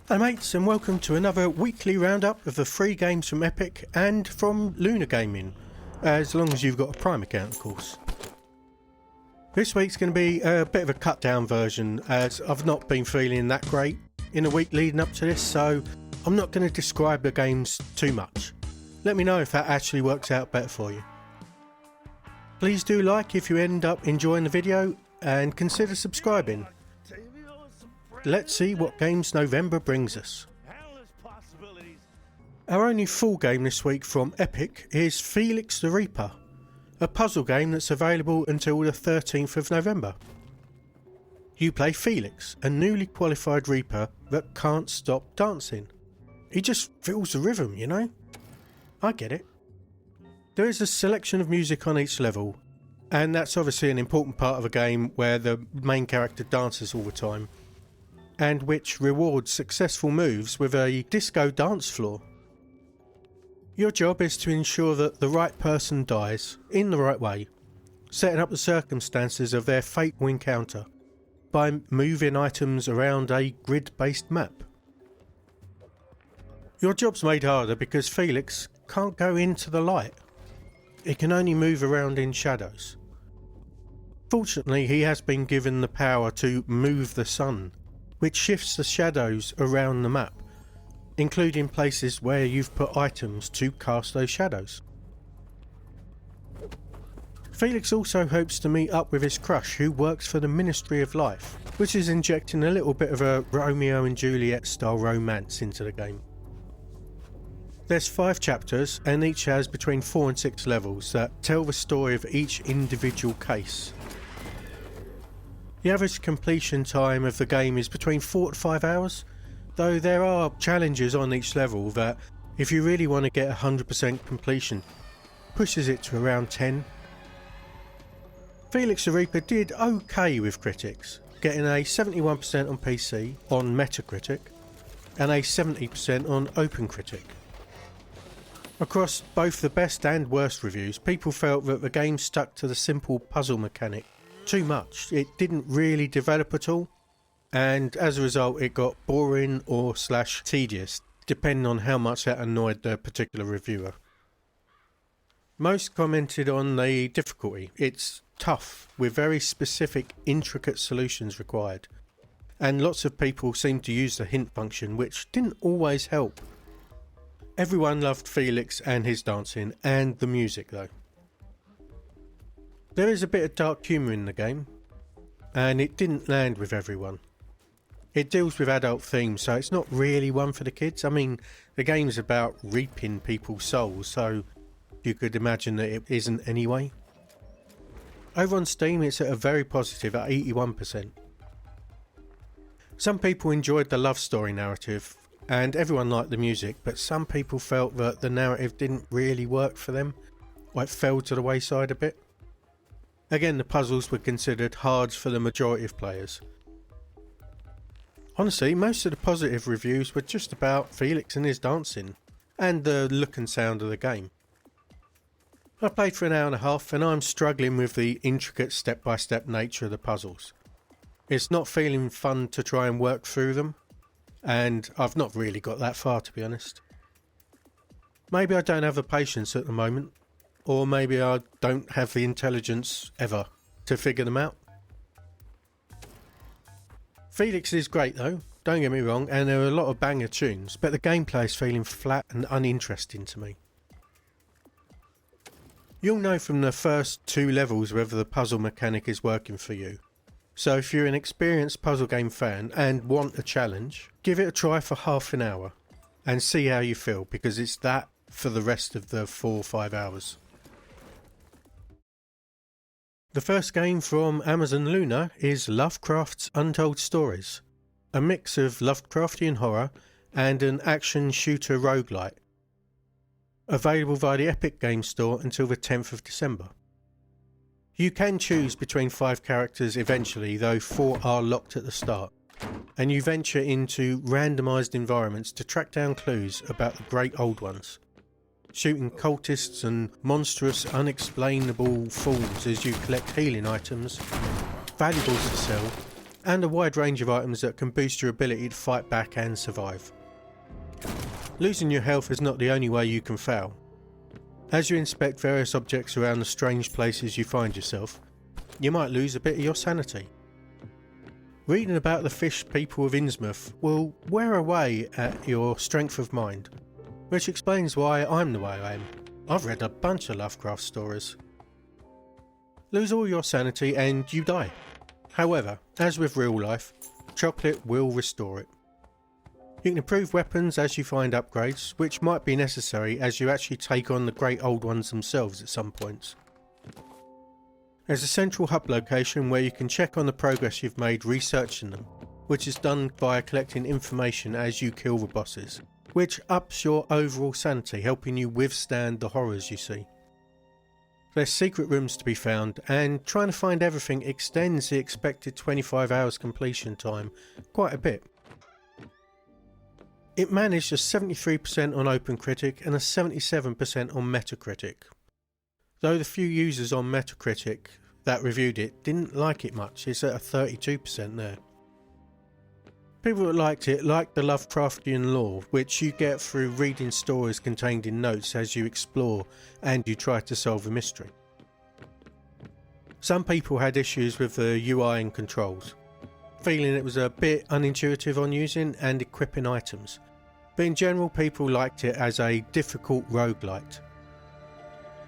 Hi mates, and welcome to another weekly roundup of the free games from Epic and from Lunar Gaming, as long as you've got a Prime account of course. This week's going to be a bit of a cut down version, as I've not been feeling that great in the week leading up to this, so I'm not going to describe the games too much. Let me know if that actually works out better for you. Please do like if you end up enjoying the video, and consider subscribing. Let's see what games November brings us. Our only full game this week from Epic is Felix the Reaper, a puzzle game that's available until the 13th of November. You play Felix, a newly qualified Reaper that can't stop dancing. He just feels the rhythm, you know? I get it. There is a selection of music on each level, and that's obviously an important part of a game where the main character dances all the time, and which rewards successful moves with a disco dance floor. Your job is to ensure that the right person dies in the right way, setting up the circumstances of their fateful encounter by moving items around a grid-based map. Your job's made harder because Felix can't go into the light. He can only move around in shadows. Fortunately, he has been given the power to move the sun, which shifts the shadows around the map, including places where you've put items to cast those shadows. Felix also hopes to meet up with his crush, who works for the Ministry of Life, which is injecting a little bit of a Romeo and Juliet style romance into the game. There's 5 chapters, and each has between 4 and 6 levels that tell the story of each individual case. The average completion time of the game is between 4 to 5 hours, though there are challenges on each level that, if you really want to get 100% completion, pushes it to around 10. Felix the Reaper did okay with critics, getting a 71% on PC on Metacritic and a 70% on OpenCritic. Across both the best and worst reviews, people felt that the game stuck to the simple puzzle mechanic too much. It didn't really develop at all, and as a result it got boring or / tedious, depending on how much that annoyed the particular reviewer. Most commented on the difficulty. It's tough, with very specific, intricate solutions required, and lots of people seemed to use the hint function, which didn't always help. Everyone loved Felix and his dancing, and the music though. There is a bit of dark humour in the game, and it didn't land with everyone. It deals with adult themes, so it's not really one for the kids. I mean, the game's about reaping people's souls, so you could imagine that it isn't anyway. Over on Steam it's at a very positive at 81%. Some people enjoyed the love story narrative, and everyone liked the music, but some people felt that the narrative didn't really work for them, or it fell to the wayside a bit. Again, the puzzles were considered hard for the majority of players. Honestly, most of the positive reviews were just about Felix and his dancing, and the look and sound of the game. I played for an hour and a half, and I'm struggling with the intricate step-by-step nature of the puzzles. It's not feeling fun to try and work through them, and I've not really got that far, to be honest. Maybe I don't have the patience at the moment, or maybe I don't have the intelligence ever to figure them out. Felix is great though, don't get me wrong, and there are a lot of banger tunes, but the gameplay is feeling flat and uninteresting to me. You'll know from the first 2 levels whether the puzzle mechanic is working for you. So if you're an experienced puzzle game fan and want a challenge, give it a try for half an hour and see how you feel, because it's that for the rest of the 4 or 5 hours. The first game from Amazon Luna is Lovecraft's Untold Stories, a mix of Lovecraftian horror and an action shooter roguelite. Available via the Epic Game Store until the 10th of December. You can choose between 5 characters eventually, though 4 are locked at the start, and you venture into randomised environments to track down clues about the great old ones, shooting cultists and monstrous unexplainable fools as you collect healing items, valuables to sell, and a wide range of items that can boost your ability to fight back and survive. Losing your health is not the only way you can fail. As you inspect various objects around the strange places you find yourself, you might lose a bit of your sanity. Reading about the fish people of Innsmouth will wear away at your strength of mind, which explains why I'm the way I am. I've read a bunch of Lovecraft stories. Lose all your sanity and you die. However, as with real life, chocolate will restore it. You can improve weapons as you find upgrades, which might be necessary as you actually take on the great old ones themselves at some points. There's a central hub location where you can check on the progress you've made researching them, which is done via collecting information as you kill the bosses, which ups your overall sanity, helping you withstand the horrors you see. There's secret rooms to be found, and trying to find everything extends the expected 25 hours completion time quite a bit. It managed a 73% on OpenCritic and a 77% on Metacritic, though the few users on Metacritic that reviewed it didn't like it much. It's at a 32% there. People that liked it liked the Lovecraftian lore, which you get through reading stories contained in notes as you explore and you try to solve a mystery. Some people had issues with the UI and controls, feeling it was a bit unintuitive on using and equipping items, but in general people liked it as a difficult roguelite.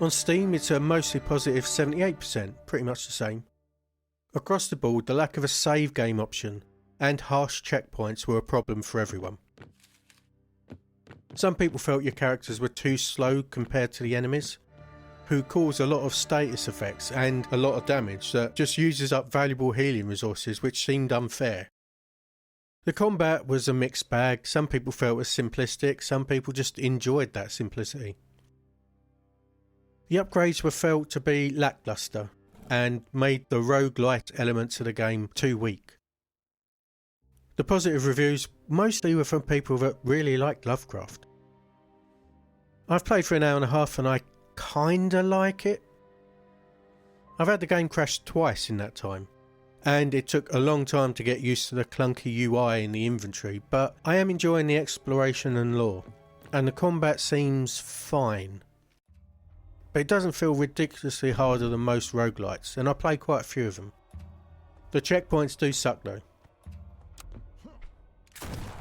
On Steam it's a mostly positive 78%, pretty much the same. Across the board, the lack of a save game option and harsh checkpoints were a problem for everyone. Some people felt your characters were too slow compared to the enemies, who cause a lot of status effects and a lot of damage that just uses up valuable healing resources, which seemed unfair. The combat was a mixed bag. Some people felt it was simplistic, some people just enjoyed that simplicity. The upgrades were felt to be lackluster and made the roguelite elements of the game too weak. The positive reviews mostly were from people that really liked Lovecraft. I've played for an hour and a half and I kinda like it. I've had the game crash twice in that time, and it took a long time to get used to the clunky UI in the inventory, but I am enjoying the exploration and lore, and the combat seems fine. But it doesn't feel ridiculously harder than most roguelites, and I play quite a few of them. The checkpoints do suck though.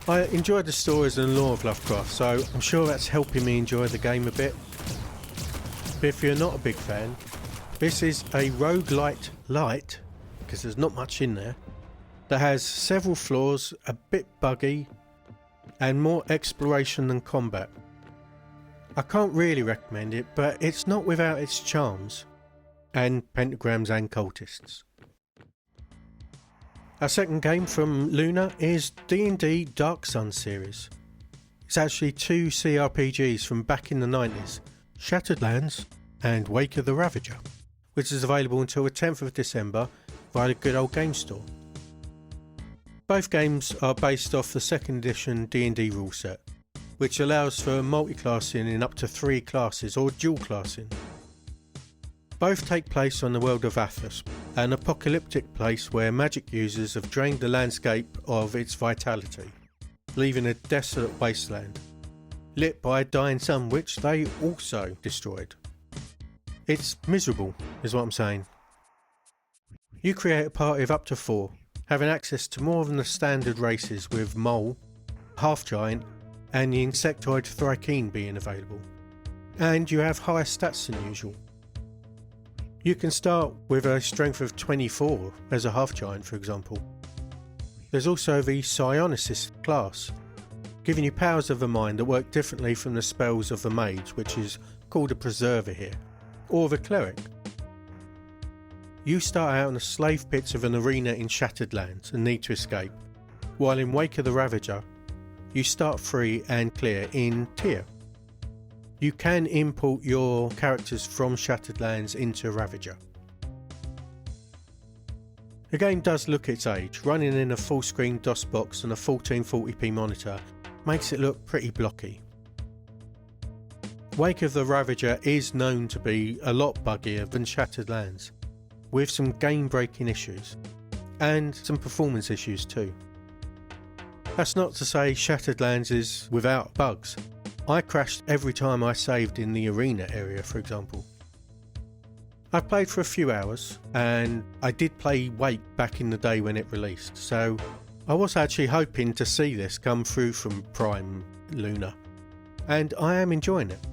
I enjoyed the stories and lore of Lovecraft, so I'm sure that's helping me enjoy the game a bit. But if you're not a big fan, this is a roguelite light, because there's not much in there, that has several flaws, a bit buggy, and more exploration than combat. I can't really recommend it, but it's not without its charms, and pentagrams and cultists. Our second game from Luna is D&D Dark Sun series. It's actually two CRPGs from back in the 90s, Shattered Lands and Wake of the Ravager, which is available until the 10th of December via the good old game store. Both games are based off the 2nd edition D&D rule set, which allows for multi-classing in up to 3 classes or dual classing. Both take place on the world of Athos, an apocalyptic place where magic users have drained the landscape of its vitality, leaving a desolate wasteland, lit by a dying sun which they also destroyed. It's miserable, is what I'm saying. You create a party of up to 4, having access to more than the standard races, with Mole, Half-Giant and the insectoid Thrykean being available. And you have higher stats than usual. You can start with a strength of 24 as a Half-Giant, for example. There's also the Psionicist class, giving you powers of the mind that work differently from the spells of the mage, which is called a Preserver here, or the Cleric. You start out in the slave pits of an arena in Shattered Lands and need to escape, while in Wake of the Ravager, you start free and clear in Tyr. You can import your characters from Shattered Lands into Ravager. The game does look its age. Running in a full screen DOS box and a 1440p monitor makes it look pretty blocky. Wake of the Ravager is known to be a lot buggier than Shattered Lands, with some game breaking issues, and some performance issues too. That's not to say Shattered Lands is without bugs. I crashed every time I saved in the arena area, for example. I've played for a few hours, and I did play Wake back in the day when it released, so I was actually hoping to see this come through from Prime Luna, and I am enjoying it.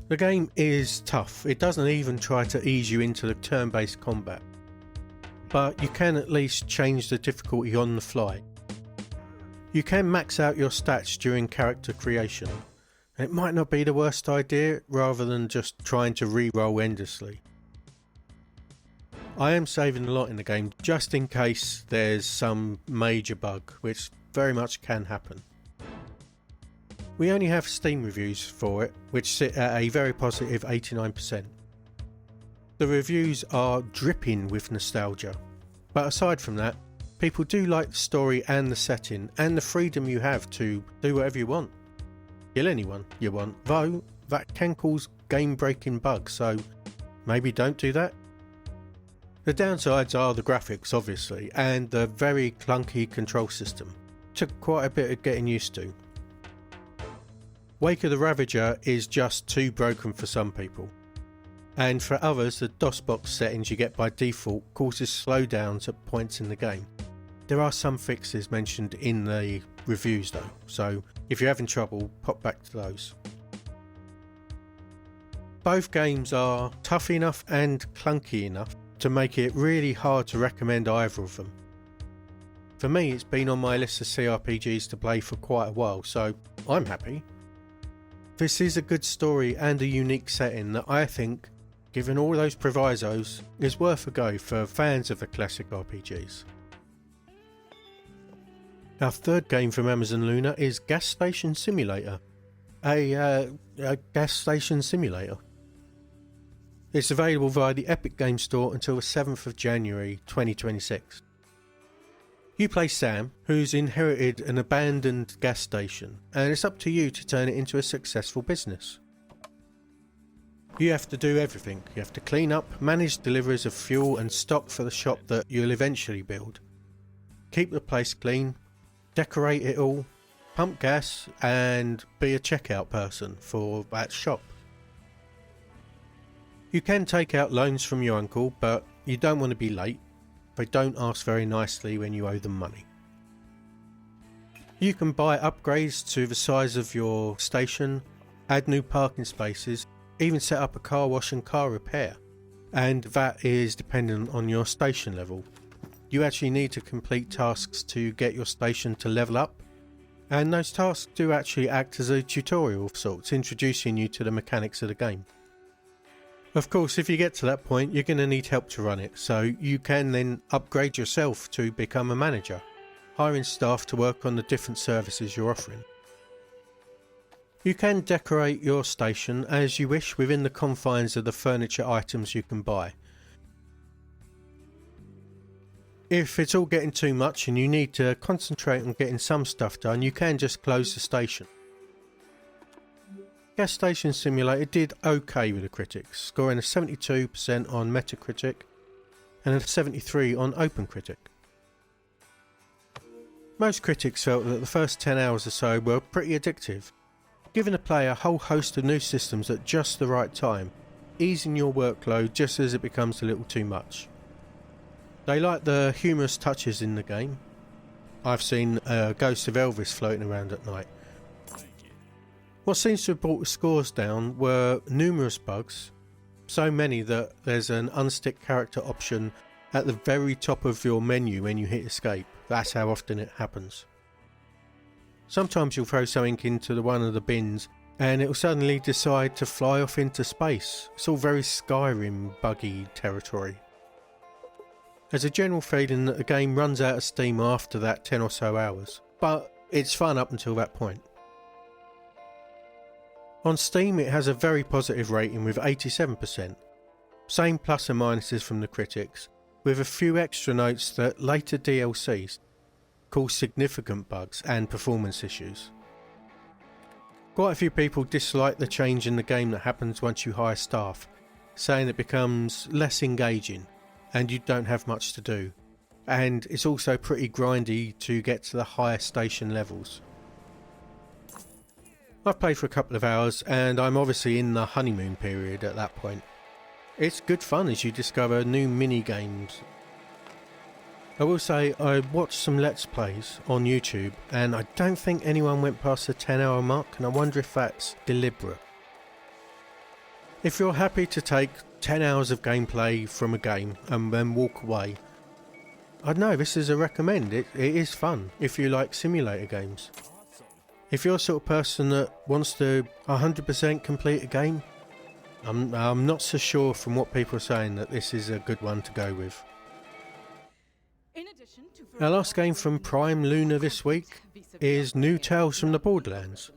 The game is tough. It doesn't even try to ease you into the turn-based combat, but you can at least change the difficulty on the fly. You can max out your stats during character creation, and it might not be the worst idea rather than just trying to re-roll endlessly. I am saving a lot in the game just in case there's some major bug, which very much can happen. We only have Steam reviews for it, which sit at a very positive 89%. The reviews are dripping with nostalgia, but aside from that, people do like the story and the setting and the freedom you have to do whatever you want. Kill anyone you want, though that can cause game-breaking bugs, so maybe don't do that. The downsides are the graphics, obviously, and the very clunky control system. Took quite a bit of getting used to. Wake of the Ravager is just too broken for some people, and for others the DOSBox settings you get by default causes slowdowns at points in the game. There are some fixes mentioned in the reviews though, so if you're having trouble, pop back to those. Both games are tough enough and clunky enough to make it really hard to recommend either of them. For me, it's been on my list of CRPGs to play for quite a while, so I'm happy. This is a good story and a unique setting that I think, given all those provisos, is worth a go for fans of the classic RPGs. Our third game from Amazon Luna is Gas Station Simulator. A gas station simulator. It's available via the Epic Games Store until the 7th of January 2026. You play Sam, who's inherited an abandoned gas station, and it's up to you to turn it into a successful business. You have to do everything. You have to clean up, manage deliveries of fuel and stock for the shop that you'll eventually build, keep the place clean, decorate it all, pump gas, and be a checkout person for that shop. You can take out loans from your uncle, but you don't want to be late. They don't ask very nicely when you owe them money. You can buy upgrades to the size of your station, add new parking spaces, even set up a car wash and car repair, and that is dependent on your station level. You actually need to complete tasks to get your station to level up, and those tasks do actually act as a tutorial of sorts, introducing you to the mechanics of the game. Of course, if you get to that point, you're going to need help to run it, so you can then upgrade yourself to become a manager, hiring staff to work on the different services you're offering. You can decorate your station as you wish within the confines of the furniture items you can buy. If it's all getting too much and you need to concentrate on getting some stuff done, you can just close the station. Gas Station Simulator did okay with the critics, scoring a 72% on Metacritic and a 73% on OpenCritic. Most critics felt that the first 10 hours or so were pretty addictive, giving the player a whole host of new systems at just the right time, easing your workload just as it becomes a little too much. They like the humorous touches in the game. I've seen a Ghost of Elvis floating around at night. What seems to have brought the scores down were numerous bugs, so many that there's an unstick character option at the very top of your menu when you hit escape. That's how often it happens. Sometimes you'll throw something into one of the bins and it will suddenly decide to fly off into space. It's all very Skyrim buggy territory. There's a general feeling that the game runs out of steam after that 10 or so hours, but it's fun up until that point. On Steam it has a very positive rating with 87%, same plus and minuses from the critics, with a few extra notes that later DLCs cause significant bugs and performance issues. Quite a few people dislike the change in the game that happens once you hire staff, saying it becomes less engaging and you don't have much to do. and it's also pretty grindy to get to the higher station levels. I've played for a couple of hours and I'm obviously in the honeymoon period at that point. It's good fun as you discover new mini games. I will say I watched some Let's Plays on YouTube and I don't think anyone went past the 10-hour mark, and I wonder if that's deliberate. If you're happy to take 10 hours of gameplay from a game and then walk away, I don't know, this is a recommend. It is fun if you like simulator games. If you're the sort of person that wants to 100% complete a game, I'm not so sure from what people are saying that this is a good one to go with. Our last game from Prime Luna this week is New Tales from the Borderlands,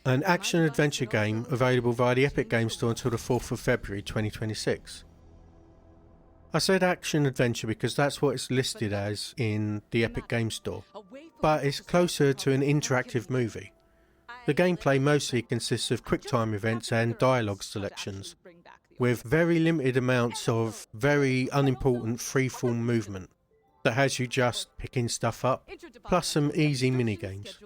an action-adventure game available via the Epic Games Store until the 4th of February 2026. I said action-adventure because that's what it's listed as in the Epic Games Store, but it's closer to an interactive movie. The gameplay mostly consists of quick-time events and dialogue selections, with very limited amounts of very unimportant free-form movement that has you just picking stuff up, plus some easy mini-games.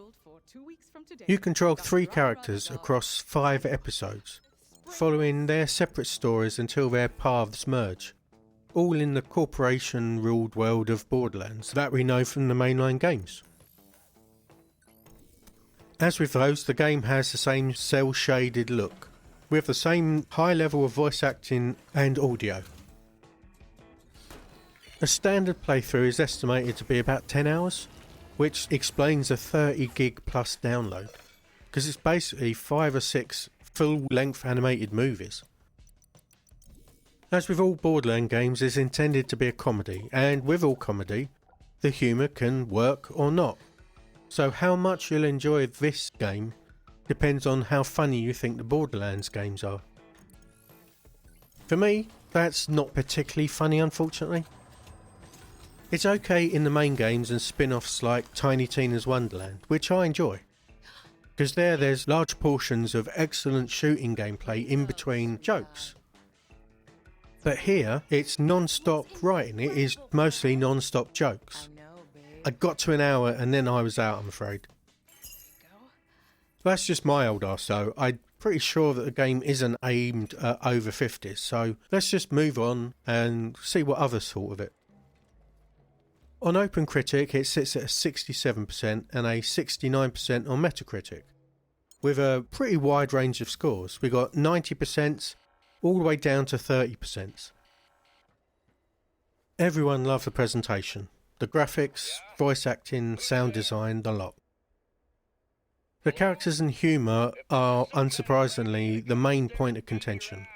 You control 3 characters across 5 episodes, following their separate stories until their paths merge, all in the corporation-ruled world of Borderlands that we know from the mainline games. As with those, the game has the same cel-shaded look, with the same high level of voice acting and audio. A standard playthrough is estimated to be about 10 hours, which explains a 30 gig plus download, because it's basically 5 or 6 full-length animated movies. As with all Borderlands games, it's intended to be a comedy, and with all comedy, the humour can work or not. So how much you'll enjoy this game depends on how funny you think the Borderlands games are. For me, that's not particularly funny, unfortunately. It's okay in the main games and spin-offs like Tiny Tina's Wonderland, which I enjoy, because there's large portions of excellent shooting gameplay in between jokes. But here, it's non-stop writing. It is mostly non-stop jokes. I got to an hour and then I was out, I'm afraid. That's just my old arse though. I'm pretty sure that the game isn't aimed at over 50s, so let's just move on and see what others thought of it. On OpenCritic, it sits at a 67% and a 69% on Metacritic, with a pretty wide range of scores. We got 90%, all the way down to 30%. Everyone loved the presentation, the graphics, voice acting, sound design, the lot. The characters and humour are, unsurprisingly, the main point of contention.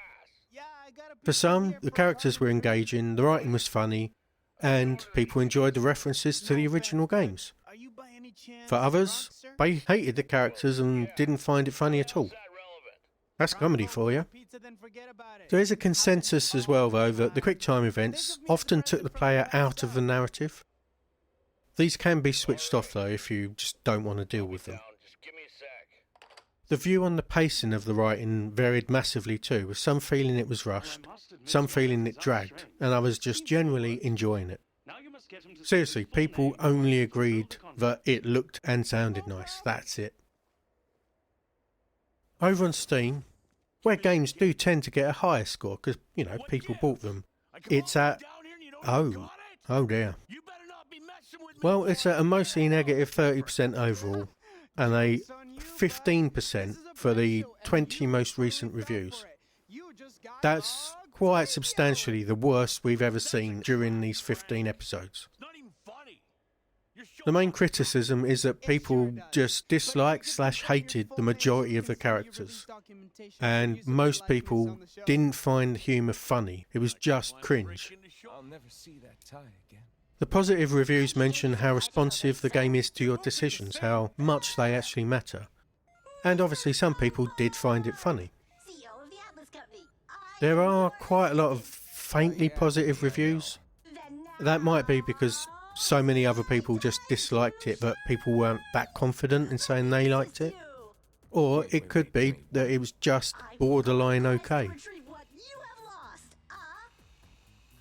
For some, the characters were engaging, the writing was funny, and people enjoyed the references to the original games. For others, they hated the characters and didn't find it funny at all. That's comedy for you. There is a consensus as well though that the quick time events often took the player out of the narrative. These can be switched off though if you just don't want to deal with them. The view on the pacing of the writing varied massively too, with some feeling it was rushed, some feeling it dragged, and others just generally enjoying it. Seriously, people only agreed that it looked and sounded nice, that's it. Over on Steam, where games do tend to get a higher score because, you know, people bought them, it's at... oh dear. Well, it's at a mostly negative 30% overall and a 15% for the 20 most recent reviews. That's quite substantially the worst we've ever seen during these 15 episodes. The main criticism is that people just disliked/hated the majority of the characters, and most people didn't find the humour funny, it was just cringe. The positive reviews mention how responsive the game is to your decisions, how much they actually matter, and obviously some people did find it funny. There are quite a lot of faintly positive reviews. That might be because so many other people just disliked it, but people weren't that confident in saying they liked it. Or it could be that it was just borderline okay.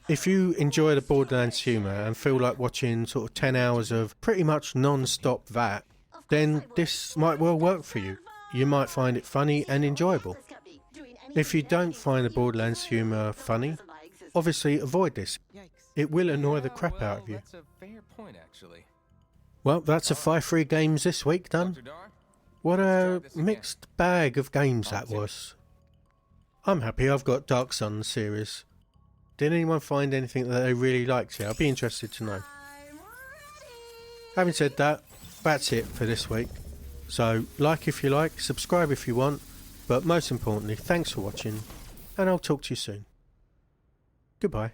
If you enjoy the Borderlands humour and feel like watching sort of 10 hours of pretty much non-stop that, then this might well work for you. You might find it funny and enjoyable. If you don't find the Borderlands humour funny, obviously avoid this. It will annoy the crap out of you. That's a fair point, actually. Well, that's a 5 free games this week done. What a mixed bag of games that was. I'm happy I've got Dark Sun series. Did anyone find anything that they really liked here? I'd be interested to know. Having said that, that's it for this week. So, like if you like, subscribe if you want, but most importantly, thanks for watching, and I'll talk to you soon. Goodbye.